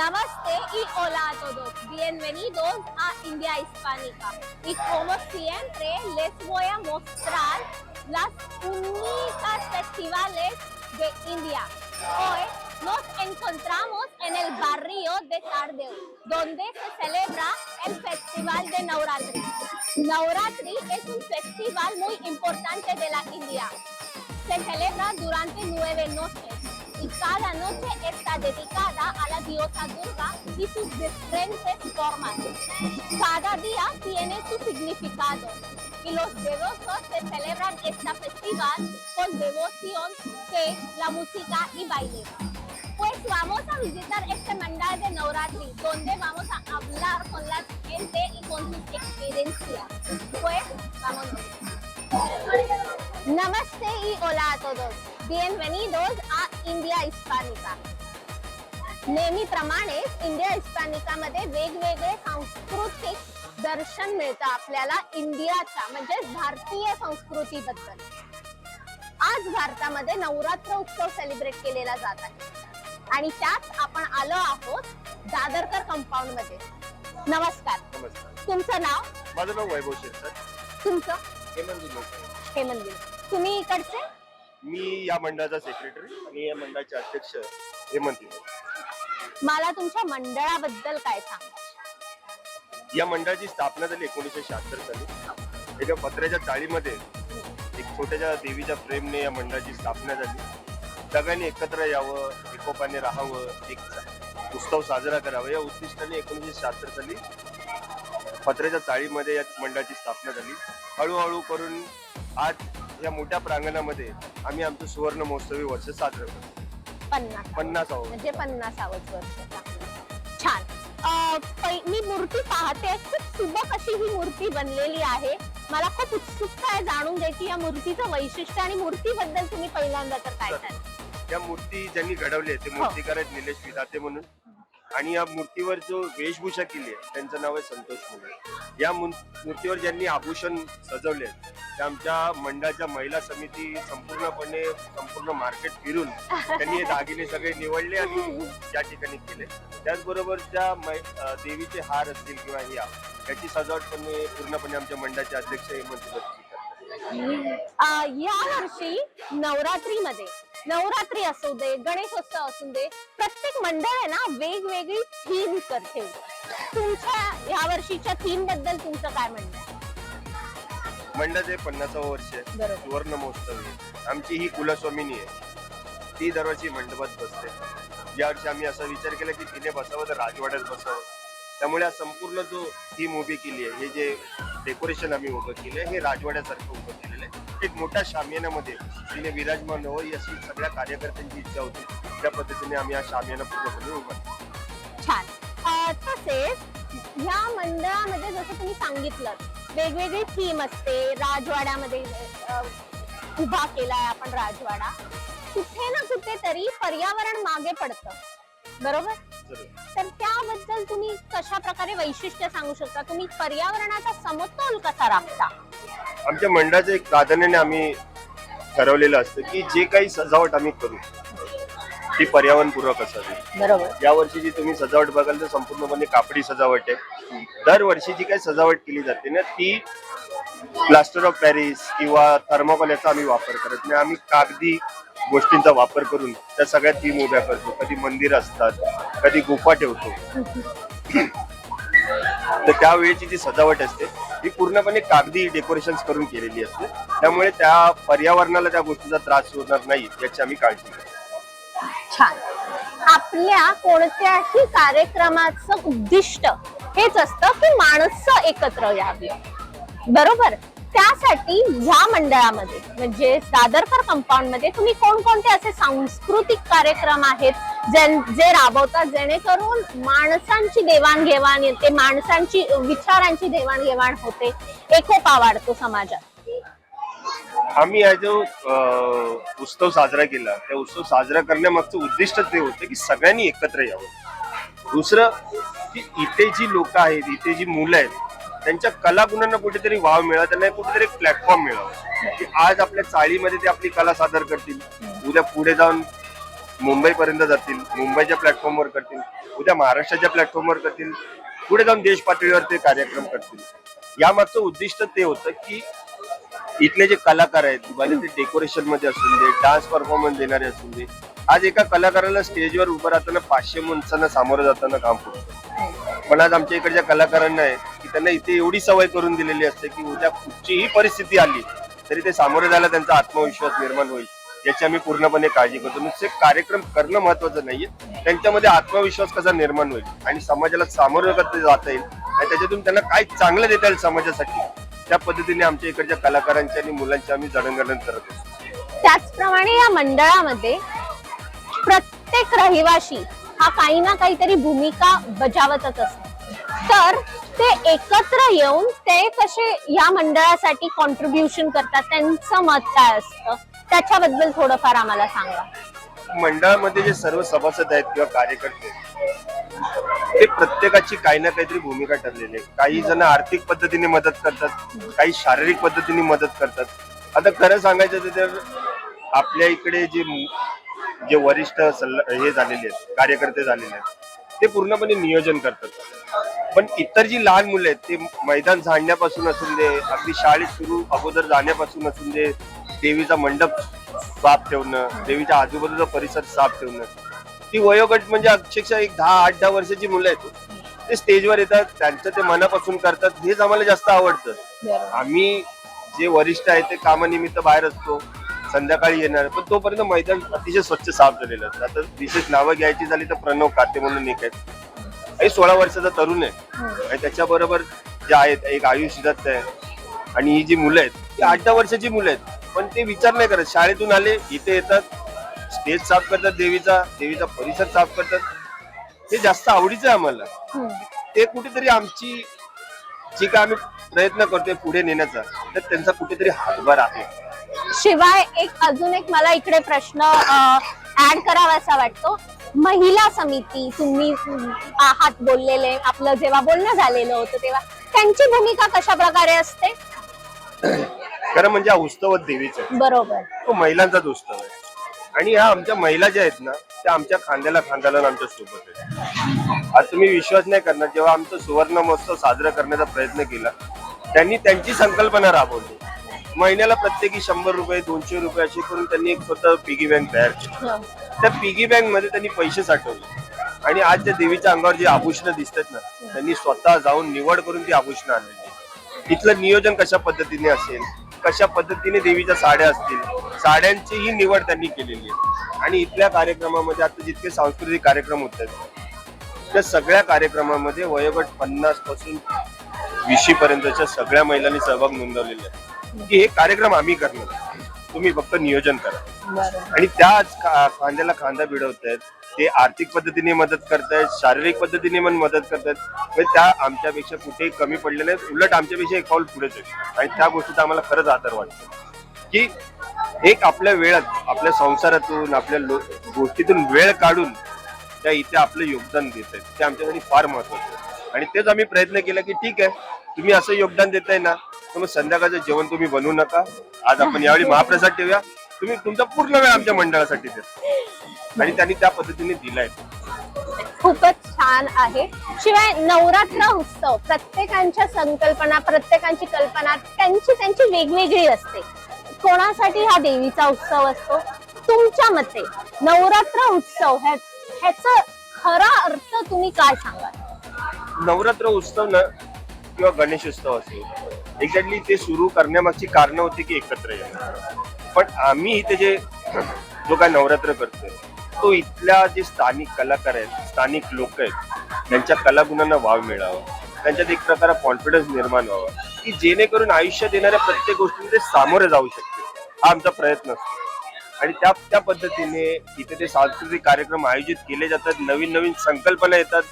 Namaste y hola a todos. Bienvenidos a India Hispánica. Y como siempre les voy a mostrar las únicas festivales de India. Hoy nos encontramos en el barrio de Tardeo, donde se celebra el festival de Navratri. Navratri es un festival muy importante de la India. Se celebra durante 9 noches. Y cada noche está dedicada a la diosa Durga y sus diferentes formas. Cada día tiene su significado y los devotos se celebran este festival con devoción, fe, la música y baile. Pues vamos a visitar este mandal de Navratri, donde vamos a hablar con la gente y con sus experiencias. Pues vámonos. Namaste y hola a todos. Bienvenidos a India Hispanica. नेहमीप्रमाणेच India हिस्पॅनिकामध्ये वेगवेगळे सांस्कृतिक दर्शन मिळतं आपल्याला इंडियाच्या म्हणजे भारतीय संस्कृतीबद्दल. आज भारतामध्ये नवरात्र उत्सव सेलिब्रेट केलेला जात आहे आणि त्यात आपण आलो आहोत दादरकर कंपाऊंड मध्ये. नमस्कार. नमस्कार. तुमचं नाव? माझं नाव वैभव शेरसर. तुमचं? हेमंत. तुम्ही इकडचे? मी या मंडळाचा सेक्रेटरी आणि या मंडळाचे अध्यक्ष हेमंत. मला तुमच्या मंडळाबद्दल काय सांगा? या मंडळाची स्थापना झाली 1976 साली. एका पत्र्याच्या चाळीमध्ये एक छोट्याच्या देवीच्या प्रेमने या मंडळाची स्थापना झाली. सगळ्यांनी एकत्र यावं, एकोपाने राहावं, एक उत्सव साजरा करावा या उद्दिष्टाने 1976 साली पत्र्याच्या चाळीमध्ये या मंडळाची स्थापना झाली. हळूहळू करून आज या मोठ्या प्रांगणामध्ये आम्ही आमचं सुवर्ण महोत्सवी वर्ष साजरं करतो. 50 म्हणजे 50वं वर्ष. छान. मी मूर्ती पाहते, खूप सुबक अशी ही मूर्ती बनलेली आहे. मला खूप उत्सुकता आहे जाणून घ्यायची या मूर्तीचं वैशिष्ट्य आणि मूर्तीबद्दल तुम्ही पहिल्यांदा तर काय सांगाल? या मूर्ती ज्यांनी घडवली आहे ते मूर्तिकार आहेत निलेश विधाते म्हणून, आणि या मूर्तीवर जो वेशभूषा केली आहे त्यांचं नाव आहे संतोष मुळे. या मूर्तीवर ज्यांनी आभूषण सजवले ते आमच्या मंडळाच्या महिला समिती संपूर्ण मार्केट फिरून त्यांनी हे दागिने सगळे निवडले आणि या ठिकाणी केले. त्याचबरोबर ज्या देवीचे हार असतील किंवा याची सजावट पूर्णपणे आमच्या मंडळाचे अध्यक्ष हेमंत करतात. या वर्षी नवरात्री असू दे, गणेशोत्सव असू दे, प्रत्येक मंडळ आहे ना वेगवेगळी थीम करते. तुमच्या या वर्षीच्या थीम बद्दल तुमचं काय म्हणणं आहे? मंडळाचे 50वं वर्ष आहे, सुवर्ण महोत्सव आहे. आमची ही कुलस्वामिनी आहे, ती दरवर्षी मंडपात बसते. यावर्षी आम्ही असा विचार केला की तिने बसावं तर राजवाड्यात बसावं. त्यामुळे हा संपूर्ण जो थीम उभी केली आहे, हे जे डेकोरेशन आम्ही उभं केलंय हे राजवाड्यासारखं उभं केलेलं आहे. एक मोठ्या शामियानामध्ये तिने विराजमान व्हावं ही अशी सगळ्या कार्यकर्त्यांची इच्छा होती. त्या पद्धतीने आम्ही हा शामियाना पूर्णपणे उभा केला. छान. तसेच या मंडळामध्ये जसं तुम्ही सांगितलं वेगवेगळी थीम असते. राजवाड्यामध्ये उभा केलाय आपण राजवाडा. कुठे ना कुठेतरी पर्यावरण मागे पडतं, बरोबर? तर त्याबद्दल तुम्ही कशा प्रकारे वैशिष्ट्य सांगू शकता? तुम्ही पर्यावरणाचा समतोल कसा राखता? आमच्या मंडळाचं एक प्राधान्याने आम्ही ठरवलेलं असतं की जे काही सजावट आम्ही करू ती पर्यावरणपूर्वक असावी. बरोबर. यावर्षी जी तुम्ही सजावट बघाल तर संपूर्णपणे कापडी सजावट आहे. दरवर्षी जी काही सजावट केली जाते ना ती प्लास्टर ऑफ पॅरिस किंवा थर्मोकॉल याचा आम्ही वापर करत नाही. आम्ही कागदी गोष्टींचा वापर करून त्या सगळ्या थीम उभ्या करतो. कधी मंदिर असतात, कधी गुफा ठेवतो. तर त्यावेळेची जी सजावट असते ती पूर्णपणे कागदी डेकोरेशन करून केलेली असते. त्यामुळे त्या पर्यावरणाला त्या गोष्टीचा त्रास होणार नाही याची आम्ही काळजी घेतो. छान. आपल्या कोणत्याही कार्यक्रमाचं उद्दिष्ट हेच असतं की माणसं एकत्र यावी, बरोबर? त्यासाठी या मंडळामध्ये म्हणजे दादरकर कंपाऊंड मध्ये तुम्ही कोणकोणते असे सांस्कृतिक कार्यक्रम आहेत जे राबवतात जेणेकरून माणसांची देवाणघेवाण येते, माणसांची विचारांची देवाणघेवाण होते, एकोपा वाढतो समाजात? आम्ही हा जो उत्सव साजरा केला त्या उत्सव साजरा करण्यामागचं उद्दिष्ट ते होतं की सगळ्यांनी एकत्र यावं. दुसरं की इथे जी लोक आहेत, इथे जी मुलं आहेत त्यांच्या कलागुणांना कुठेतरी वाव मिळावा, त्यांना कुठेतरी एक प्लॅटफॉर्म मिळावा की आज आपल्या चाळीमध्ये ते आपली कला सादर करतील, उद्या पुढे जाऊन मुंबईपर्यंत जातील, मुंबईच्या प्लॅटफॉर्मवर करतील, उद्या महाराष्ट्राच्या प्लॅटफॉर्मवर करतील, पुढे जाऊन देश पातळीवर ते कार्यक्रम करतील. यामागचं उद्दिष्ट ते होतं की इथले जे कलाकार आहेत, भले ते डेकोरेशन मध्ये असून दे, डान्स परफॉर्मन्स देणारे असून दे, आज एका कलाकाराला स्टेजवर उभं राहताना 500 माणसांना सामोरं जाताना काम पडतं. पण आज आमच्या इकडच्या कलाकारांना आहे की त्यांना इथे एवढी सवय करून दिलेली असते की उद्या कुठचीही परिस्थिती आली तरी ते सामोरे जायला त्यांचा आत्मविश्वास निर्माण होईल याची आम्ही पूर्णपणे काळजी करतो. नुसते कार्यक्रम करणं महत्वाचं नाहीये, त्यांच्यामध्ये आत्मविश्वास कसा निर्माण होईल आणि समाजाला सामोरं कसं जाता येईल आणि त्याच्यातून त्यांना काय चांगलं देता येईल समाजासाठी, त्या पद्धतीने आमच्या इकडच्या कलाकारांच्या आणि मुलांची आम्ही जडणघडण करत असतो. त्याचप्रमाणे या मंडळामध्ये प्रत्येक रहिवाशी हा काही ना काहीतरी भूमिका बजावतच असतो. तर ते एकत्र येऊन ते कसे या मंडळासाठी कॉन्ट्रीब्युशन करतात, त्यांचं मत काय असतं त्याच्याबद्दल थोडंफार आम्हाला सांगा. मंडळामध्ये जे सर्व सभासद आहेत किंवा कार्यकर्ते ते प्रत्येकाची काही ना काहीतरी भूमिका ठरलेली आहे. काही जण आर्थिक पद्धतीने मदत करतात, काही शारीरिक पद्धतीने मदत करतात. आता खरं सांगायचं तर आपल्या इकडे जे वरिष्ठ हे झालेले आहेत, कार्यकर्ते झालेले आहेत, ते पूर्णपणे नियोजन करतात. पण इतर जी लहान मुलं आहेत ते मैदान झाडण्यापासून असून दे, अगदी शाळेत सुरू अगोदर जाण्यापासून असून दे, देवीचा मंडप साफ ठेवणं, देवीच्या आजूबाजूचा परिसर साफ ठेवणं, ती वयोगट म्हणजे अक्षरशः एक 10-8 वर्षाची मुलं आहेत ते स्टेजवर येतात, त्यांचं ते मनापासून करतात. हेच आम्हाला जास्त आवडतं. आम्ही जे वरिष्ठ आहेत ते कामानिमित्त बाहेर असतो, संध्याकाळी येणार, पण तोपर्यंत मैदान अतिशय स्वच्छ साफ झालेलं असतं. आता विशेष नावं घ्यायची झाली तर प्रणव काते म्हणून एक आहे, 16 वर्षाचा तरुण आहे आणि त्याच्याबरोबर जे आहेत एक आयुष दत्त आहे आणि ही जी मुलं आहेत ती 8-10 वर्षाची मुलं आहेत. पण ते विचार नाही करत, शाळेतून आले इथे येतात, स्टेज साफ करतात, देवीचा परिसर साफ करतात. हे जास्त आवडीचं आहे आम्हाला. ते कुठेतरी आमची जी काय आम्ही प्रयत्न करतोय पुढे नेण्याचा, तर त्यांचा कुठेतरी हातभार आहे. शिवाय अजून एक मला इकडे प्रश्न ऍड करावासा वाटतो. महिला समिती तुम्ही आहात बोललेले, आपलं जेव्हा बोलणं झालेलं होतं तेव्हा त्यांची भूमिका कशा प्रकारे असते? खरं म्हणजे हा उत्सव देवीचा आहे. बरोबर, तो महिलांचाच उत्सव आहे आणि ह्या आमच्या महिला ज्या आहेत ना त्या आमच्या खांद्याला आमच्या सोबत आहेत. आज तुम्ही विश्वास नाही करणार, जेव्हा आमचा सुवर्ण महोत्सव साजरा करण्याचा प्रयत्न केला त्यांनी त्यांची संकल्पना राबवली. महिन्याला प्रत्येकी 100 रुपये 200 रुपये अशी करून त्यांनी एक स्वतः पिगी बँक तयार केली. त्या पिगी बँक मध्ये त्यांनी पैसे साठवले आणि आज त्या देवीच्या अंगावर जी आभूषणं दिसतात ना त्यांनी स्वतः जाऊन निवड करून ती आभूषणं आणलेली. इथलं नियोजन कशा पद्धतीने असेल, कशा पद्धतीने देवीच्या साड्या असतील, साड्यांचीही निवड त्यांनी केलेली आहे. आणि इथल्या कार्यक्रमामध्ये आता जितके सांस्कृतिक कार्यक्रम होत आहेत त्या सगळ्या कार्यक्रमामध्ये वयोगट 50 पासून 20 पर्यंतच्या सगळ्या महिलांनी सहभाग नोंदवलेला आहे की हे कार्यक्रम आम्ही करणार, तुम्ही फक्त नियोजन करा. आणि त्याच खांद्याला खांदा भिडवतायत, ते आर्थिक पद्धतीने मदत करतायत, शारीरिक पद्धतीने पण मदत करतायत. त्या आमच्यापेक्षा कुठेही कमी पडले नाहीत, उलट आमच्यापेक्षा एक पाऊल पुढेच आहे. आणि त्या गोष्टीचा आम्हाला खरंच आदर वाटतो की एक आपल्या वेळात, आपल्या संसारातून, आपल्या गोष्टीतून वेळ काढून त्या इथे आपलं योगदान देत आहेत. ते आमच्यासाठी फार महत्वाचं आहे. आणि तेच आम्ही प्रयत्न केला की ठीक आहे, तुम्ही असं योगदान देताय ना, तर मग संध्याकाळचं जेवण तुम्ही बनवू नका, आज आपण यावेळी महाप्रसाद ठेवूया, तुम्ही तुमचा पूर्ण वेळ आमच्या मंडळासाठी द्या. आणि त्यांनी त्या पद्धतीने दिलाय. खूपच छान आहे. शिवाय नवरात्र उत्सव प्रत्येकांच्या संकल्पना, प्रत्येकांची कल्पना त्यांची वेगवेगळी असते. कोणासाठी हा देवीचा उत्सव असतो? तुमच्या मते नवरात्र उत्सव ह्याचा खरा अर्थ तुम्ही काय सांगाल? नवरात्र उत्सव ना किंवा गणेशोत्सव असेल, एक्झॅक्टली ते सुरू करण्यामागची कारण होती की एकत्र येणं. पण आम्ही इथे जो काय नवरात्र करतोय तो इथल्या जे स्थानिक कलाकार आहेत, स्थानिक लोक आहेत, त्यांच्या कलागुणांना वाव मिळावा, त्यांच्यात एक प्रकार कॉन्फिडन्स निर्माण व्हावा की जेणेकरून आयुष्यात येणाऱ्या प्रत्येक गोष्टींमध्ये सामोरे जाऊ शकते. हा आमचा प्रयत्न असतो. आणि त्या पद्धतीने इथे ते सांस्कृतिक कार्यक्रम आयोजित केले जातात. नवीन नवीन संकल्पना येतात.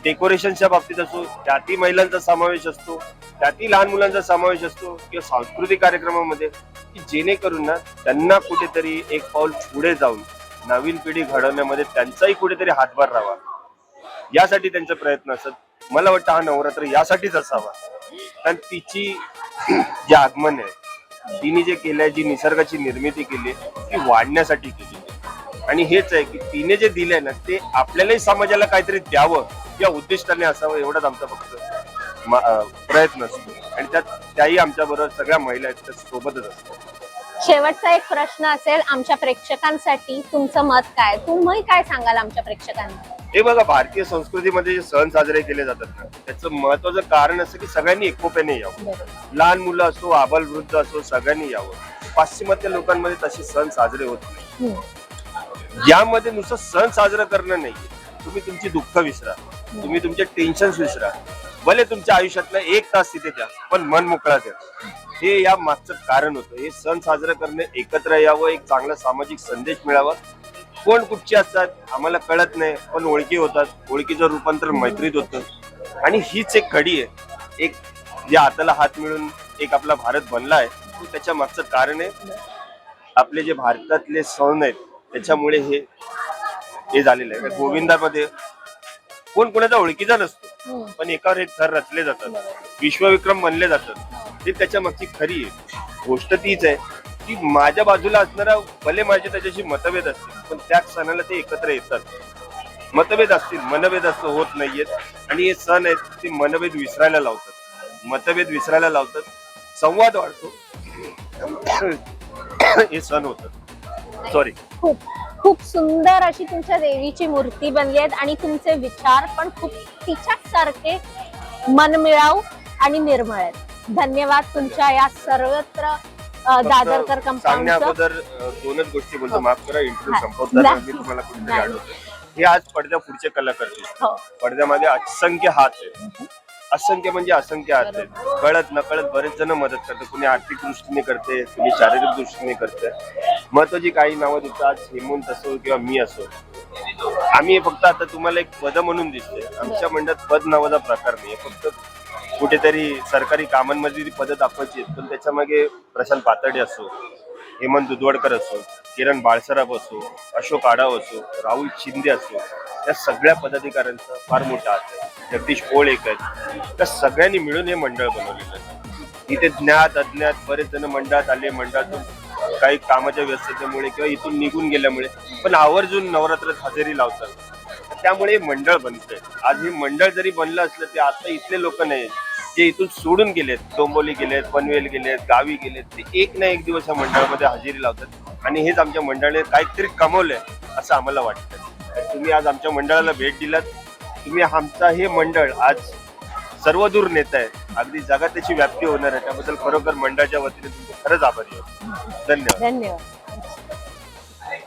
डेकोरेशनच्या बाबतीत असो त्यातही महिलांचा समावेश असतो, त्यातही लहान मुलांचा समावेश असतो किंवा सांस्कृतिक कार्यक्रमामध्ये, की जेणेकरून ना त्यांना कुठेतरी एक पाऊल पुढे जाऊन नवीन पिढी घडवण्यामध्ये त्यांचाही कुठेतरी हातभार राहावा, यासाठी त्यांचे प्रयत्न असतात. मला वाटतं हा नवरात्र यासाठीच असावा, कारण तिची जे आगमन आहे, तिने जे केलंय, जी निसर्गाची निर्मिती केली ती वाढण्यासाठी केली. आणि हेच आहे की तिने जे दिलंय ना ते आपल्यालाही समाजाला काहीतरी द्यावं या उद्दिष्टाने असावं, एवढाच आमचा फक्त प्रयत्न असतो. आणि त्याही आमच्या बरोबर सगळ्या महिला आहेत त्या सोबतच असतात. शेवटचा एक प्रश्न असेल आमच्या प्रेक्षकांसाठी, तुमचं मत काय, तुम्ही काय सांगाल आमच्या प्रेक्षकांना? हे बघा, भारतीय संस्कृतीमध्ये जे सण साजरे केले जातात ना त्याचं महत्वाचं कारण असं की सगळ्यांनी एकोप्याने यावं. लहान मुलं असो, आबाल वृद्ध असो, सगळ्यांनी यावं. पाश्चिमात्य लोकांमध्ये तसे सण साजरे होत नाही. यामध्ये नुसतं सण साजरं करणं नाहीये, तुम्ही तुमची दुःख विसरा, तुम्ही तुमचे टेन्शन विसरा, भले तुमच्या आयुष्यातला 1 तास तिथे द्या पण मन मोकळा द्या. हे या मागचं कारण होतं. हे सण साजरं करणे, एकत्र यावं, एक चांगला सामाजिक संदेश मिळावा. कोण कुठचे असतात आम्हाला कळत नाही पण ओळखी होतात, ओळखीचं रूपांतर मैत्रीत होतं. आणि हीच एक कडी आहे, एक जे हाताला हात मिळून एक आपला भारत बनला आहे. त्याच्या मागचं कारण आहे आपले जे भारतातले सण आहेत त्याच्यामुळे हे झालेलं आहे. गोविंदामध्ये कोण कोणाचा ओळखीचा नसतो पण एकावर एक थर रचले जातात, विश्वविक्रम बनले जातात. ते त्याच्या मागची खरी आहे गोष्ट तीच आहे की माझ्या बाजूला असणारा भले माझे त्याच्याशी मतभेद असतील पण त्याच सणाला ते एकत्र येतात. मतभेद असतील, मनभेद असं होत नाहीयेत. आणि हे सण आहेत ते मनभेद विसरायला लावतात, मतभेद विसरायला लावतात, संवाद वाढतो. हे सण होतात. सॉरी. खूप सुंदर अशी तुमच्या देवीची मूर्ती बनली आहेत आणि तुमचे विचार पण खूप तिच्यासारखे मनमिळाऊ आणि निर्मळ आहेत. धन्यवाद तुमच्या या सर्वत्र दादरकर कंपाऊंड. अगोदर 2च गोष्टी बोलतो, माफ करा इंटरव्ह्यू संपवताना मी तुम्हाला कुठेतरी आठवतो. हे आज पडद्या पुढचे कलाकार दिसतात. पडद्यामध्ये असंख्य हात आहेत, असंख्य म्हणजे असंख्य हात आहेत. कळत नकळत बरेच जण मदत करतात, कुणी आर्थिक दृष्टीने करते, कुणी शारीरिक दृष्टीने करते. महत्वाची काही नावं दिसतात, आज हेमंत असो किंवा मी असो. आम्ही फक्त आता तुम्हाला एक पद म्हणून दिसते, आमच्या मंडळात पद नावाचा प्रकार नाही. फक्त कुठेतरी सरकारी कामांमध्ये ती पदं दाखवायची, पण त्याच्या मागे प्रशांत पातर्डे असो, हेमंत दुधवडकर असो, किरण बाळसराफ असो, अशोक आढाव असो, राहुल शिंदे असो, या सगळ्या पदाधिकाऱ्यांचा फार मोठा हात आहे. जगदीश पोळ एक आहेत. त्या सगळ्यांनी मिळून हे मंडळ बनवलेलं आहे. इथे ज्ञात अज्ञात बरेच जण मंडळात आले, मंडळातून काही कामाच्या व्यस्ततेमुळे किंवा इथून निघून गेल्यामुळे पण आवर्जून नवरात्रात हजेरी लावतात. त्यामुळे मंडळ बनतंय. आज हे मंडळ जरी बनलं असलं ते आता इथले लोक नाही जे इथून सोडून गेलेत, डोंबोली गेलेत, पनवेल गेलेत, गावी गेलेत, ते एक ना एक दिवस या मंडळामध्ये हजेरी लावतात. आणि हेच आमच्या मंडळाने काहीतरी कमवलंय असं आम्हाला वाटतं. तुम्ही आज आमच्या मंडळाला भेट दिलात, तुम्ही आमचा हे मंडळ आज सर्व दूर नेत आहे, अगदी जगात त्याची व्याप्ती होणार आहे. त्याबद्दल खरोखर मंडळाच्या वतीने तुमचे खरंच आभारी आहे. धन्यवाद. धन्यवाद.